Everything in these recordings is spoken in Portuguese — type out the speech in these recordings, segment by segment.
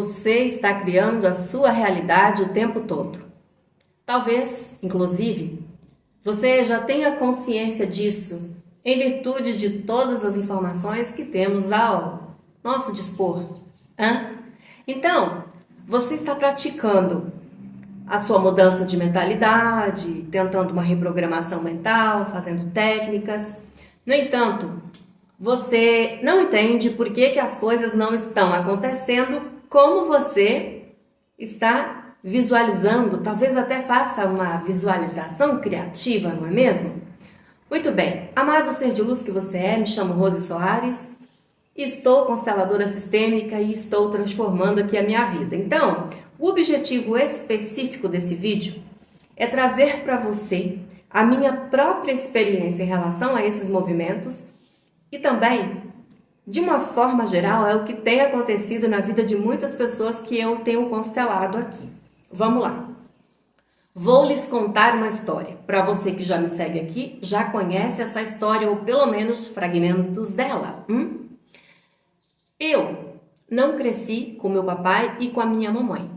Você está criando a sua realidade o tempo todo. Talvez, inclusive, você já tenha consciência disso em virtude de todas as informações que temos ao nosso dispor. Então, você está praticando a sua mudança de mentalidade, tentando uma reprogramação mental, fazendo técnicas. No entanto, você não entende por que as coisas não estão acontecendo como você está visualizando. Talvez até faça uma visualização criativa, não é mesmo? Muito bem, amado ser de luz que você é, me chamo Rose Soares, estou consteladora sistêmica e estou transformando aqui a minha vida. Então, o objetivo específico desse vídeo é trazer para você a minha própria experiência em relação a esses movimentos e também, de uma forma geral, é o que tem acontecido na vida de muitas pessoas que eu tenho constelado aqui. Vamos lá. Vou lhes contar uma história. Para você que já me segue aqui, já conhece essa história ou pelo menos fragmentos dela. Eu não cresci com meu papai e com a minha mamãe.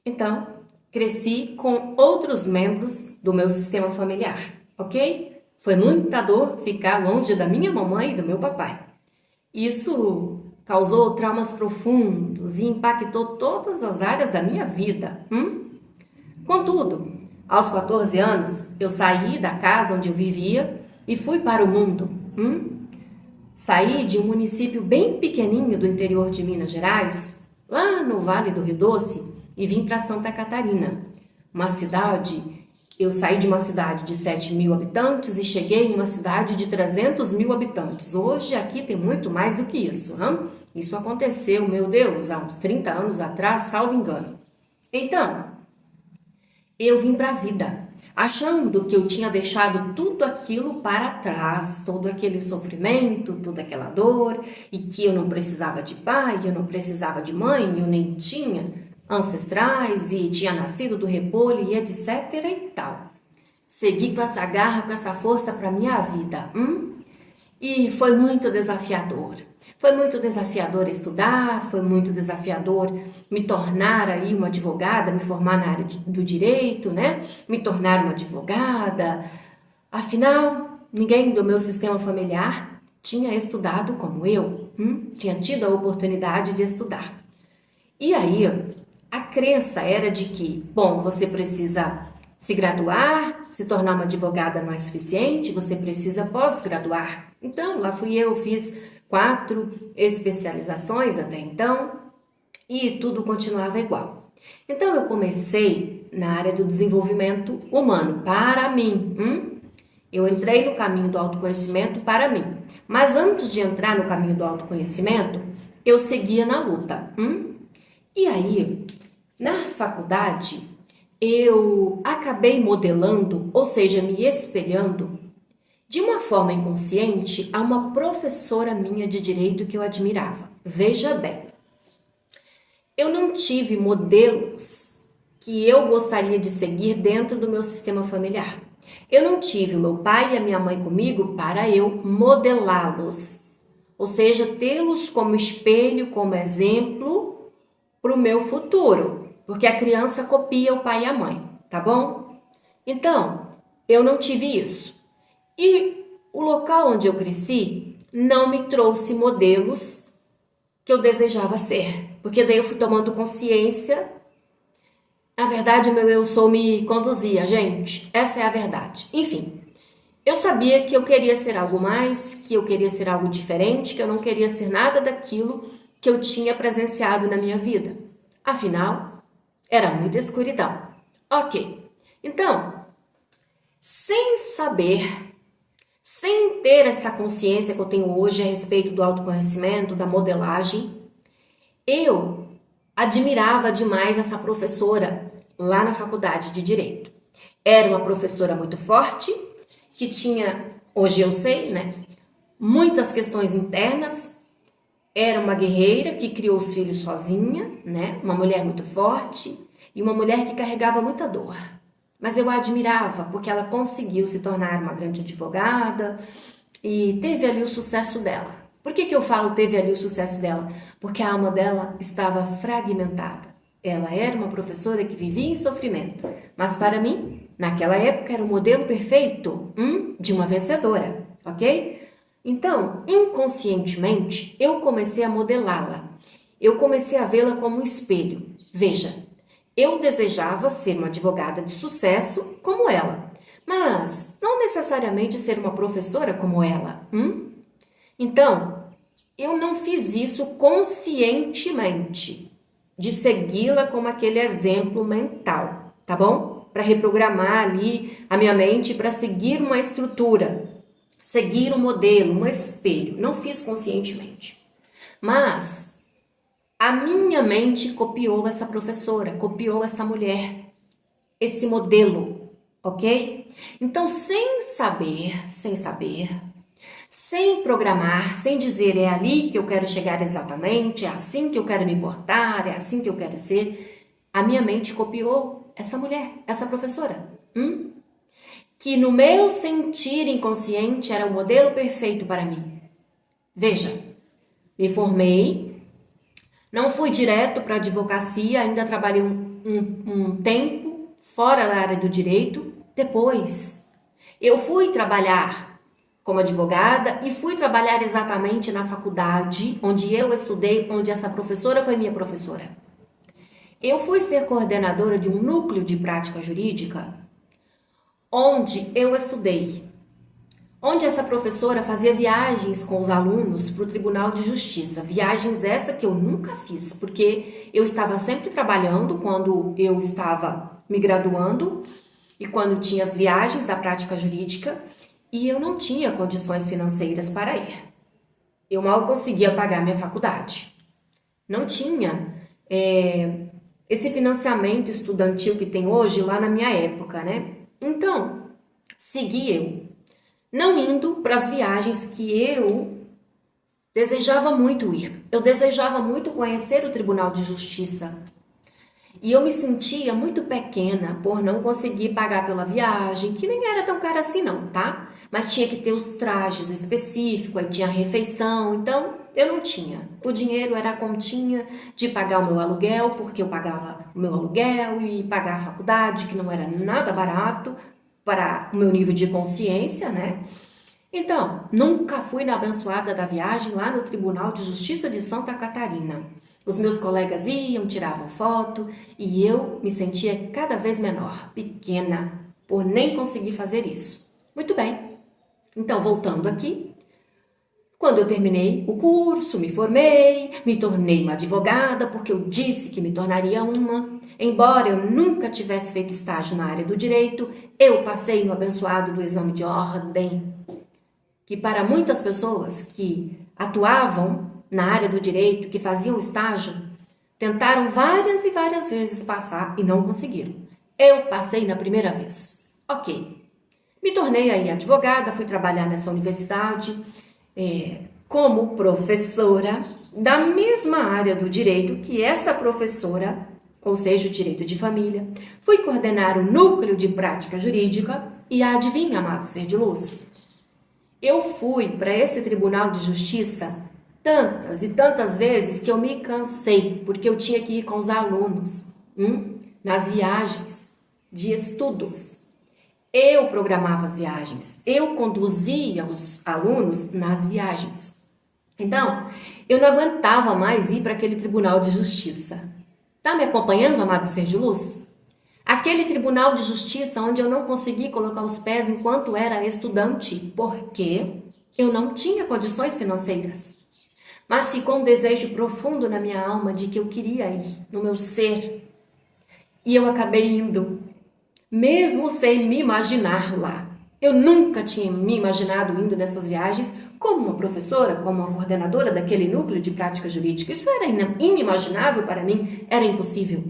Então, cresci com outros membros do meu sistema familiar, ok? Foi muita dor ficar longe da minha mamãe e do meu papai. Isso causou traumas profundos e impactou todas as áreas da minha vida. Contudo, aos 14 anos, eu saí da casa onde eu vivia e fui para o mundo. Saí de um município bem pequenininho do interior de Minas Gerais, lá no Vale do Rio Doce, e vim para Santa Catarina, uma cidade. Eu saí de uma cidade de 7.000 habitantes e cheguei em uma cidade de 300.000 habitantes. Hoje aqui tem muito mais do que isso. Isso aconteceu, meu Deus, há uns 30 anos atrás, salvo engano. Então, eu vim para a vida, achando que eu tinha deixado tudo aquilo para trás, todo aquele sofrimento, toda aquela dor, e que eu não precisava de pai, eu não precisava de mãe, eu nem tinha ancestrais e tinha nascido do repolho e etc e tal. Segui com essa garra, com essa força para minha vida. E foi muito desafiador. Foi muito desafiador estudar, foi muito desafiador me tornar aí uma advogada, me formar na área do direito, né? Me tornar uma advogada. Afinal, ninguém do meu sistema familiar tinha estudado como eu, tinha tido a oportunidade de estudar. E aí, a crença era de que, bom, você precisa se graduar, se tornar uma advogada não é suficiente, você precisa pós-graduar. Então, lá fui eu, fiz 4 especializações até então e tudo continuava igual. Então, eu comecei na área do desenvolvimento humano, para mim. Eu entrei no caminho do autoconhecimento para mim. Mas antes de entrar no caminho do autoconhecimento, eu seguia na luta. E aí, na faculdade, eu acabei modelando, ou seja, me espelhando, de uma forma inconsciente, a uma professora minha de direito que eu admirava. Veja bem, eu não tive modelos que eu gostaria de seguir dentro do meu sistema familiar. Eu não tive o meu pai e a minha mãe comigo para eu modelá-los, ou seja, tê-los como espelho, como exemplo para o meu futuro, porque a criança copia o pai e a mãe, tá bom? Então, eu não tive isso. E o local onde eu cresci não me trouxe modelos que eu desejava ser, porque daí eu fui tomando consciência. Na verdade, o meu eu sou me conduzia, gente, essa é a verdade. Enfim, eu sabia que eu queria ser algo mais, que eu queria ser algo diferente, que eu não queria ser nada daquilo que eu tinha presenciado na minha vida. Afinal, era muita escuridão. Ok, então, sem saber, sem ter essa consciência que eu tenho hoje a respeito do autoconhecimento, da modelagem, eu admirava demais essa professora lá na faculdade de Direito. Era uma professora muito forte, que tinha, hoje eu sei, né, muitas questões internas. Era uma guerreira que criou os filhos sozinha, né, uma mulher muito forte e uma mulher que carregava muita dor. Mas eu a admirava porque ela conseguiu se tornar uma grande advogada e teve ali o sucesso dela. Por que eu falo teve ali o sucesso dela? Porque a alma dela estava fragmentada. Ela era uma professora que vivia em sofrimento, mas para mim, naquela época, era o modelo perfeito de uma vencedora, ok? Então, inconscientemente, eu comecei a modelá-la. Eu comecei a vê-la como um espelho. Veja, eu desejava ser uma advogada de sucesso como ela, mas não necessariamente ser uma professora como ela. Então, eu não fiz isso conscientemente, de segui-la como aquele exemplo mental, tá bom? Para reprogramar ali a minha mente para seguir uma estrutura, seguir um modelo, um espelho. Não fiz conscientemente. Mas a minha mente copiou essa professora, copiou essa mulher, esse modelo, ok? Então, sem saber, sem programar, sem dizer é ali que eu quero chegar exatamente, é assim que eu quero me portar, é assim que eu quero ser, a minha mente copiou essa mulher, essa professora, que no meu sentir inconsciente era o modelo perfeito para mim. Veja, me formei, não fui direto para a advocacia, ainda trabalhei um tempo fora da área do direito. Depois, eu fui trabalhar como advogada e fui trabalhar exatamente na faculdade onde eu estudei, onde essa professora foi minha professora. Eu fui ser coordenadora de um núcleo de prática jurídica onde eu estudei, onde essa professora fazia viagens com os alunos para o Tribunal de Justiça. Viagens essa que eu nunca fiz, porque eu estava sempre trabalhando quando eu estava me graduando e quando tinha as viagens da prática jurídica, e eu não tinha condições financeiras para ir. Eu mal conseguia pagar minha faculdade. Não tinha esse financiamento estudantil que tem hoje lá na minha época, né? Então, segui eu, não indo para as viagens que eu desejava muito ir. Eu desejava muito conhecer o Tribunal de Justiça. E eu me sentia muito pequena por não conseguir pagar pela viagem, que nem era tão cara assim não, tá? Mas tinha que ter os trajes específicos, aí tinha refeição, então eu não tinha. O dinheiro era a continha de pagar o meu aluguel, porque eu pagava o meu aluguel e pagar a faculdade, que não era nada barato para o meu nível de consciência, né? Então, nunca fui na abençoada da viagem lá no Tribunal de Justiça de Santa Catarina. Os meus colegas iam, tiravam foto e eu me sentia cada vez menor, pequena, por nem conseguir fazer isso. Muito bem. Então, voltando aqui, quando eu terminei o curso, me formei, me tornei uma advogada, porque eu disse que me tornaria uma. Embora eu nunca tivesse feito estágio na área do direito, eu passei no abençoado do exame de ordem, que para muitas pessoas que atuavam na área do direito, que faziam estágio, tentaram várias e várias vezes passar e não conseguiram. Eu passei na primeira vez. Ok. Me tornei aí advogada, fui trabalhar nessa universidade como professora da mesma área do direito que essa professora, ou seja, o direito de família. Fui coordenar o núcleo de prática jurídica e adivinha, amado ser de luz? Eu fui para esse Tribunal de Justiça tantas e tantas vezes que eu me cansei, porque eu tinha que ir com os alunos nas viagens de estudos. Eu programava as viagens, eu conduzia os alunos nas viagens. Então, eu não aguentava mais ir para aquele Tribunal de Justiça. Tá me acompanhando, amado ser de luz? Aquele Tribunal de Justiça onde eu não consegui colocar os pés enquanto era estudante, porque eu não tinha condições financeiras. Mas ficou um desejo profundo na minha alma de que eu queria ir, no meu ser. E eu acabei indo, mesmo sem me imaginar lá. Eu nunca tinha me imaginado indo nessas viagens como uma professora, como uma coordenadora daquele núcleo de prática jurídica. Isso era inimaginável para mim, era impossível.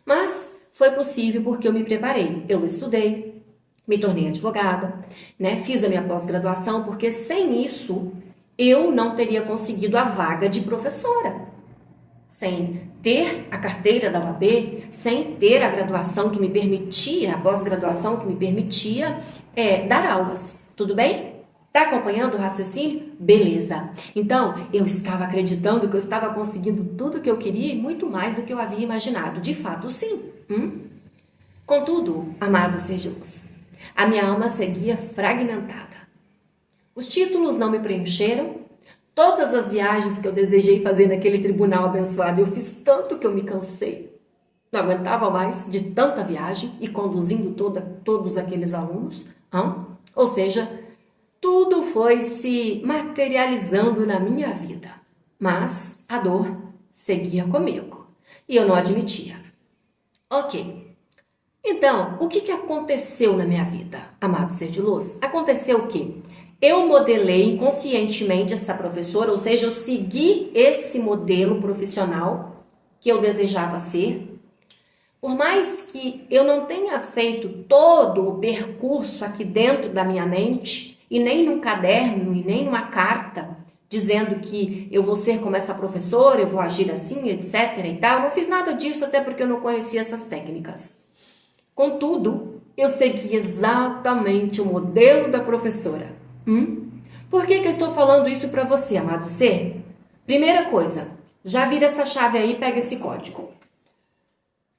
Mas foi possível porque eu me preparei, eu estudei, me tornei advogada, né? Fiz a minha pós-graduação, porque sem isso eu não teria conseguido a vaga de professora. Sem ter a carteira da OAB, sem ter a graduação que me permitia, a pós-graduação que me permitia dar aulas. Tudo bem? Tá acompanhando o raciocínio? Beleza. Então, eu estava acreditando que eu estava conseguindo tudo que eu queria e muito mais do que eu havia imaginado. De fato, sim. Contudo, amado seja luz, a minha alma seguia fragmentada. Os títulos não me preencheram. Todas as viagens que eu desejei fazer naquele tribunal abençoado, eu fiz tanto que eu me cansei. Não aguentava mais de tanta viagem e conduzindo todos aqueles alunos. Ou seja, tudo foi se materializando na minha vida. Mas a dor seguia comigo e eu não admitia. Ok. Então, o que aconteceu na minha vida, amado ser de luz? Aconteceu o quê? Eu modelei inconscientemente essa professora, ou seja, eu segui esse modelo profissional que eu desejava ser. Por mais que eu não tenha feito todo o percurso aqui dentro da minha mente, e nem num caderno, e nem numa carta, dizendo que eu vou ser como essa professora, eu vou agir assim, etc. e tal, eu não fiz nada disso, até porque eu não conhecia essas técnicas. Contudo, eu segui exatamente o modelo da professora. Por que eu estou falando isso para você, amado ser? Primeira coisa, já vira essa chave aí e pega esse código.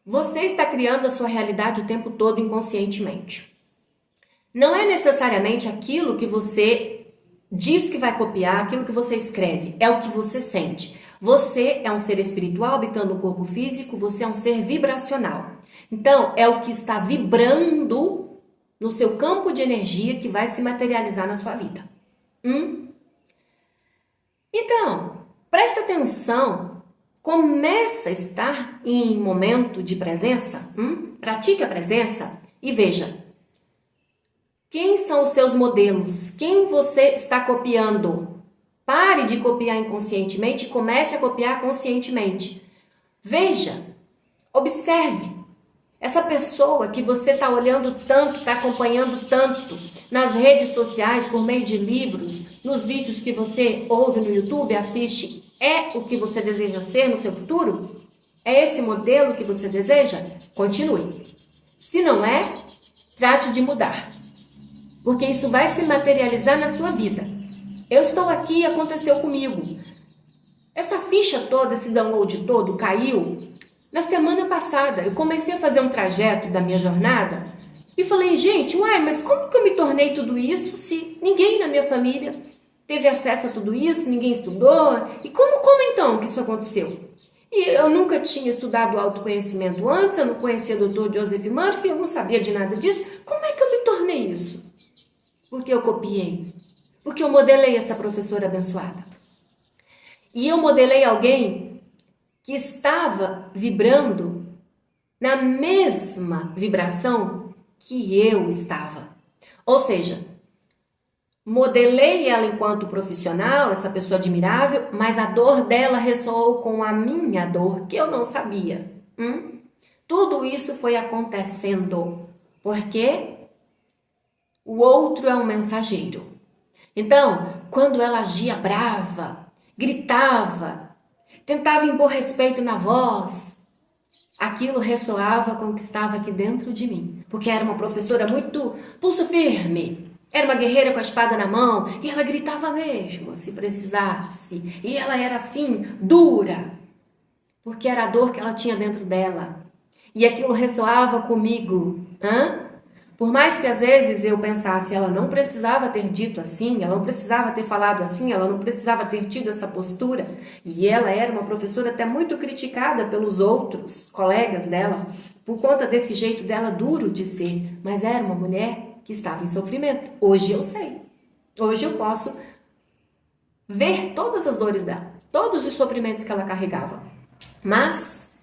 Você está criando a sua realidade o tempo todo inconscientemente. Não é necessariamente aquilo que você diz que vai copiar, aquilo que você escreve, é o que você sente. Você é um ser espiritual habitando um corpo físico, você é um ser vibracional. Então, é o que está vibrando no seu campo de energia que vai se materializar na sua vida. Então, presta atenção, começa a estar em momento de presença, pratique a presença e veja quem são os seus modelos, quem você está copiando. Pare de copiar inconscientemente e comece a copiar conscientemente. Veja, observe. Essa pessoa que você está olhando tanto, está acompanhando tanto nas redes sociais, por meio de livros, nos vídeos que você ouve no YouTube, assiste, é o que você deseja ser no seu futuro? É esse modelo que você deseja? Continue. Se não é, trate de mudar, porque isso vai se materializar na sua vida. Eu estou aqui e aconteceu comigo. Essa ficha toda, esse download todo caiu na semana passada. Eu comecei a fazer um trajeto da minha jornada e falei, gente, mas como que eu me tornei tudo isso se ninguém na minha família teve acesso a tudo isso, ninguém estudou? E como então que isso aconteceu? E eu nunca tinha estudado autoconhecimento antes, eu não conhecia o Dr. Joseph Murphy, eu não sabia de nada disso. Como é que eu me tornei isso? Porque eu copiei, porque eu modelei essa professora abençoada. E eu modelei alguém que estava vibrando na mesma vibração que eu estava. Ou seja, modelei ela enquanto profissional, essa pessoa admirável, mas a dor dela ressoou com a minha dor, que eu não sabia. Tudo isso foi acontecendo porque o outro é um mensageiro. Então, quando ela agia brava, gritava, tentava impor respeito na voz, aquilo ressoava com o que estava aqui dentro de mim. Porque era uma professora muito pulso firme, era uma guerreira com a espada na mão, e ela gritava mesmo, se precisasse. E ela era assim, dura, porque era a dor que ela tinha dentro dela. E aquilo ressoava comigo. Por mais que às vezes eu pensasse, ela não precisava ter dito assim, ela não precisava ter falado assim, ela não precisava ter tido essa postura. E ela era uma professora até muito criticada pelos outros colegas dela, por conta desse jeito dela duro de ser. Mas era uma mulher que estava em sofrimento. Hoje eu sei. Hoje eu posso ver todas as dores dela, todos os sofrimentos que ela carregava. Mas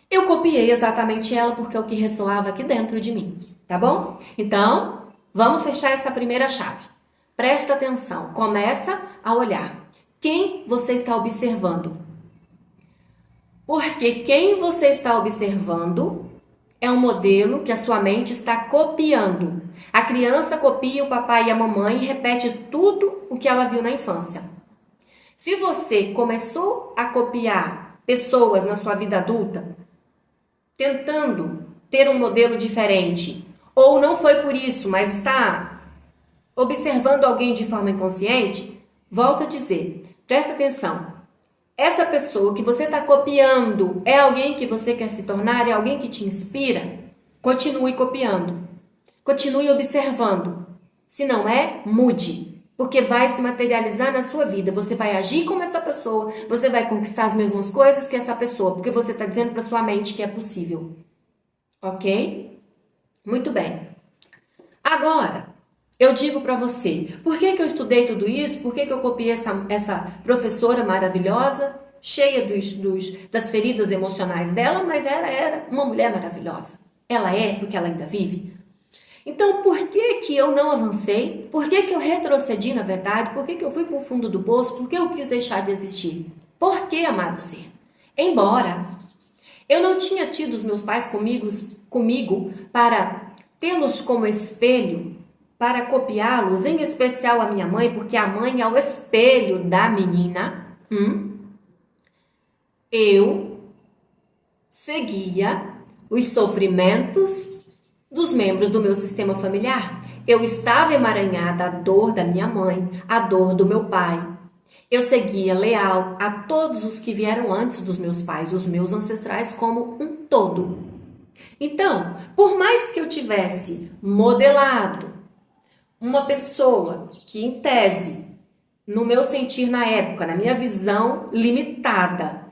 eu copiei exatamente ela porque é o que ressoava aqui dentro de mim. Tá bom? Então, vamos fechar essa primeira chave. Presta atenção. Começa a olhar. Quem você está observando? Porque quem você está observando é um modelo que a sua mente está copiando. A criança copia o papai e a mamãe e repete tudo o que ela viu na infância. Se você começou a copiar pessoas na sua vida adulta, tentando ter um modelo diferente, ou não foi por isso, mas está observando alguém de forma inconsciente, volto a dizer, presta atenção. Essa pessoa que você está copiando é alguém que você quer se tornar? É alguém que te inspira? Continue copiando. Continue observando. Se não é, mude. Porque vai se materializar na sua vida. Você vai agir como essa pessoa. Você vai conquistar as mesmas coisas que essa pessoa. Porque você está dizendo para sua mente que é possível. Ok? Muito bem. Agora, eu digo para você, por que eu estudei tudo isso? Por que eu copiei essa professora maravilhosa, cheia das feridas emocionais dela, mas ela era uma mulher maravilhosa. Ela é porque ela ainda vive. Então, por que eu não avancei? Por que eu retrocedi, na verdade? Por que eu fui para o fundo do poço? Por que eu quis deixar de existir? Por que, amado ser? Embora eu não tinha tido os meus pais comigo para tê-los como espelho, para copiá-los, em especial a minha mãe, porque a mãe é o espelho da menina, eu seguia os sofrimentos dos membros do meu sistema familiar. Eu estava emaranhada à dor da minha mãe, à dor do meu pai. Eu seguia leal a todos os que vieram antes dos meus pais, os meus ancestrais, como um todo. Então, por mais que eu tivesse modelado uma pessoa que, em tese, no meu sentir na época, na minha visão limitada,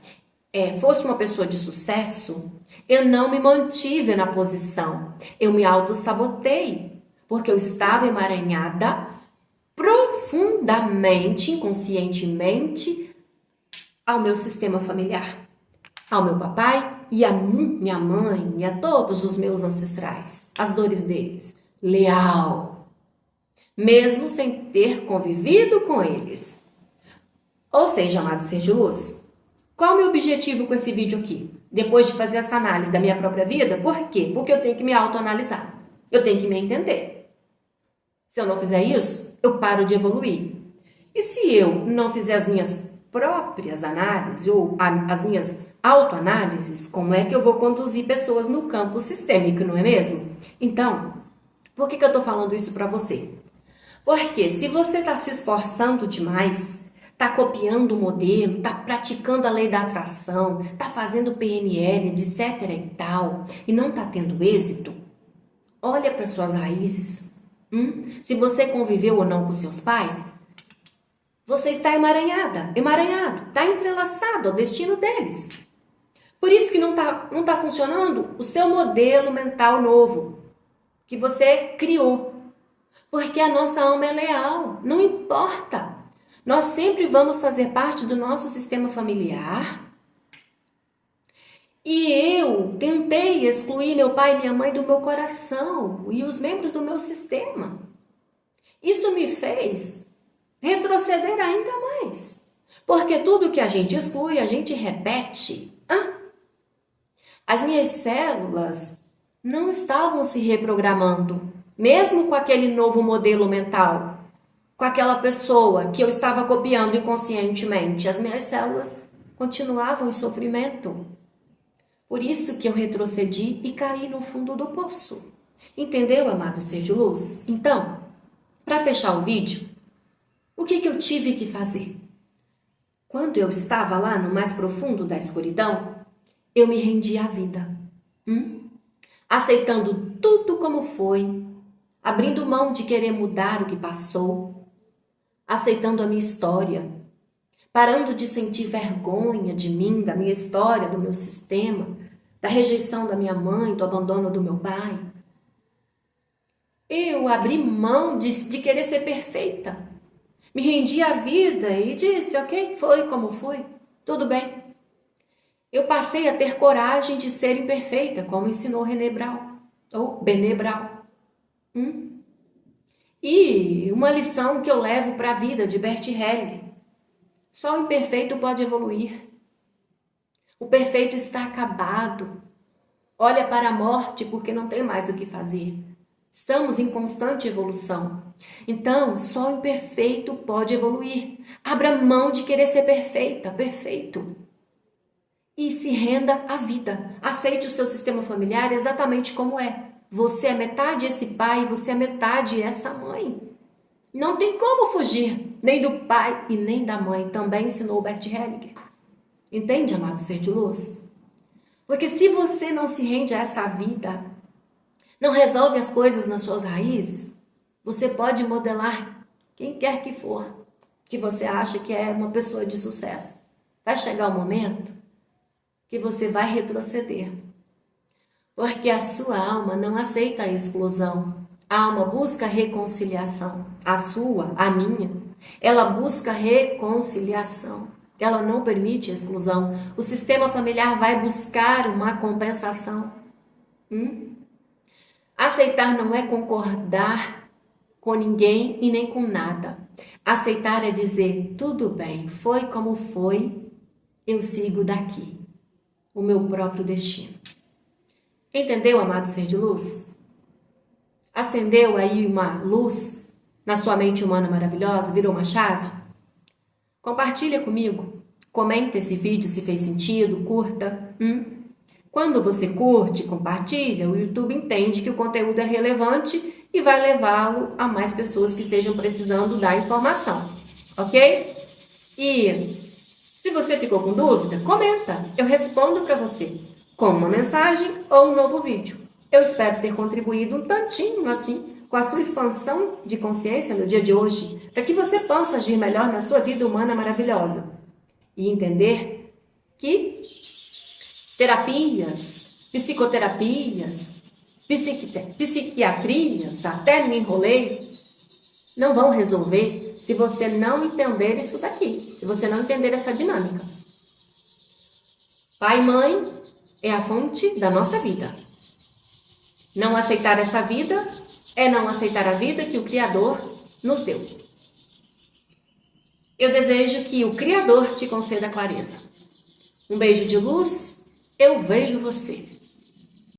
fosse uma pessoa de sucesso, eu não me mantive na posição. Eu me autossabotei, porque eu estava emaranhada profundamente, inconscientemente, ao meu sistema familiar, ao meu papai e à minha mãe e a todos os meus ancestrais, as dores deles. Leal, mesmo sem ter convivido com eles. Ou seja, amado ser de luz, qual é o meu objetivo com esse vídeo aqui? Depois de fazer essa análise da minha própria vida, por quê? Porque eu tenho que me autoanalisar. Eu tenho que me entender. Se eu não fizer isso, eu paro de evoluir. E se eu não fizer as minhas próprias análises ou as minhas autoanálises, como é que eu vou conduzir pessoas no campo sistêmico, não é mesmo? Então, por que eu estou falando isso para você? Porque se você está se esforçando demais, está copiando o modelo, está praticando a lei da atração, está fazendo PNL, etc e tal, e não está tendo êxito, olha para suas raízes. Se você conviveu ou não com seus pais, você está emaranhado, está entrelaçado ao destino deles. Por isso que não tá funcionando o seu modelo mental novo, que você criou. Porque a nossa alma é leal, não importa. Nós sempre vamos fazer parte do nosso sistema familiar. E eu tentei excluir meu pai e minha mãe do meu coração e os membros do meu sistema. Isso me fez retroceder ainda mais. Porque tudo que a gente exclui, a gente repete. As minhas células não estavam se reprogramando. Mesmo com aquele novo modelo mental, com aquela pessoa que eu estava copiando inconscientemente, as minhas células continuavam em sofrimento. Por isso que eu retrocedi e caí no fundo do poço. Entendeu, amado ser de luz? Então, para fechar o vídeo, o que eu tive que fazer? Quando eu estava lá no mais profundo da escuridão, eu me rendi à vida. Aceitando tudo como foi, abrindo mão de querer mudar o que passou, aceitando a minha história, parando de sentir vergonha de mim, da minha história, do meu sistema, da rejeição da minha mãe, do abandono do meu pai. Eu abri mão de querer ser perfeita. Me rendi à vida e disse, ok, foi como foi, tudo bem. Eu passei a ter coragem de ser imperfeita, como ensinou René Brown, ou Brené Brown. E uma lição que eu levo para a vida de Bert Hellinger. Só o imperfeito pode evoluir. O perfeito está acabado. Olha para a morte porque não tem mais o que fazer. Estamos em constante evolução. Então, só o imperfeito pode evoluir. Abra mão de querer ser perfeita, perfeito. E se renda à vida. Aceite o seu sistema familiar exatamente como é. Você é metade esse pai, você é metade essa mãe. Não tem como fugir, nem do pai e nem da mãe, também ensinou Bert Hellinger. Entende, amado ser de luz? Porque se você não se rende a essa vida, não resolve as coisas nas suas raízes, você pode modelar quem quer que for, que você acha que é uma pessoa de sucesso. Vai chegar o momento que você vai retroceder. Porque a sua alma não aceita a exclusão. A alma busca reconciliação. A sua, a minha, ela busca reconciliação. Ela não permite exclusão. O sistema familiar vai buscar uma compensação. Aceitar não é concordar com ninguém e nem com nada. Aceitar é dizer, tudo bem, foi como foi, eu sigo daqui, o meu próprio destino. Entendeu, amado ser de luz? Acendeu aí uma luz na sua mente humana maravilhosa? Virou uma chave? Compartilha comigo. Comenta esse vídeo se fez sentido, curta. Quando você curte, compartilha, o YouTube entende que o conteúdo é relevante e vai levá-lo a mais pessoas que estejam precisando da informação, ok? E se você ficou com dúvida, comenta, eu respondo para você com uma mensagem ou um novo vídeo. Eu espero ter contribuído um tantinho assim com a sua expansão de consciência no dia de hoje, para que você possa agir melhor na sua vida humana maravilhosa e entender que terapias, psicoterapias, psiquiatrias, até me enrolei, não vão resolver se você não entender isso daqui, se você não entender essa dinâmica. Pai e mãe é a fonte da nossa vida. Não aceitar essa vida é não aceitar a vida que o Criador nos deu. Eu desejo que o Criador te conceda clareza. Um beijo de luz, eu vejo você.